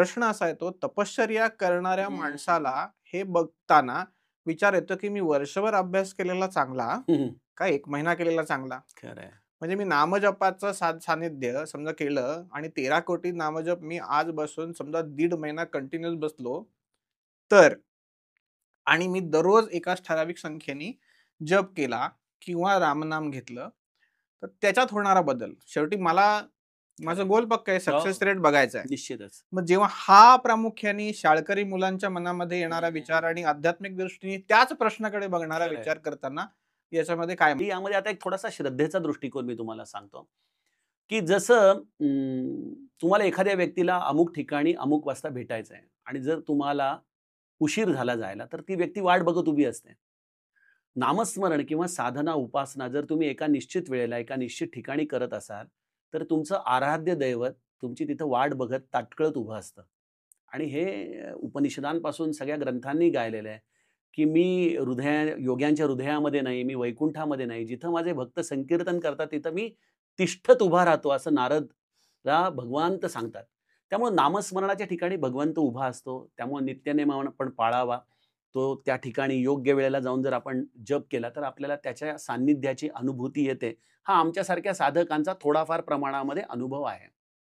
प्रश्न असा येतो, तपश्चर्या करणाऱ्या माणसाला हे बघताना विचार येतो, की मी वर्षभर अभ्यास केलेला चांगला, हं, का 1 महिना केलेला चांगला? खरं आहे. म्हणजे मी नामजपाचं सानिध्य समजा केलं आणि 13 कोटी नामजप मी आज बसून समजा दीड महिना कंटिन्यूअस बसलो, तर आणि मी दररोज एकाच ठराविक संख्येने जप केला किंवा रामनाम घेतलं, तर त्याच्यात होणारा बदल. शेवटी मला माझं गोल पक्का आहे, हो, सक्सेस रेट बघायचा आहे. निश्चितच. मग जेव्हा हा प्रामुख्याने शाळकरी मुलांच्या मनामध्ये येणारा विचार हं, आणि आध्यात्मिक दृष्टीने त्याच प्रश्नाकडे बघणारा खरं आहे. विचार करताना याच्यामध्ये काय यामध्ये आता एक थोडासा श्रद्धेचा दृष्टिकोन मी तुम्हाला सांगतो, की जसं तुम्हाला एखाद्या व्यक्तीला अमुक ठिकाणी अमुक वाजता भेटायचं आहे आणि जर तुम्हाला उशीर झाला जायला, तर ती व्यक्ती वाट बघत उभी असते. नामस्मरण किंवा साधना, उपासना जर तुम्ही एका निश्चित वेळेला, एका निश्चित ठिकाणी करत असाल, तर तुमचं आराध्य दैवत तुमची तिथं वाट बघत ताटकळत उभं असतं. आणि हे उपनिषदांपासून सगळ्या ग्रंथांनी गायलेलं आहे, की मी योग्यांच्या हृदयामध्ये नाही, मी वैकुंठामध्ये नाही. जिथं माझे भक्त संकीर्तन करतात, तिथं मी तिष्ठत उभा राहतो, असं नारदला भगवंत सांगतात. त्यामुळे नामस्मरणाच्या ठिकाणी भगवंत उभा असतो. त्यामुळे नित्यनेम आपण पाळावा. तो त्या ठिकाणी योग्य वेळेला जाऊन जर आपण जप केला, तर आपल्याला त्याच्या सान्निध्याची अनुभूती येते. हा आमच्यासारख्या साधकांचा थोडाफार प्रमाणामध्ये अनुभव आहे.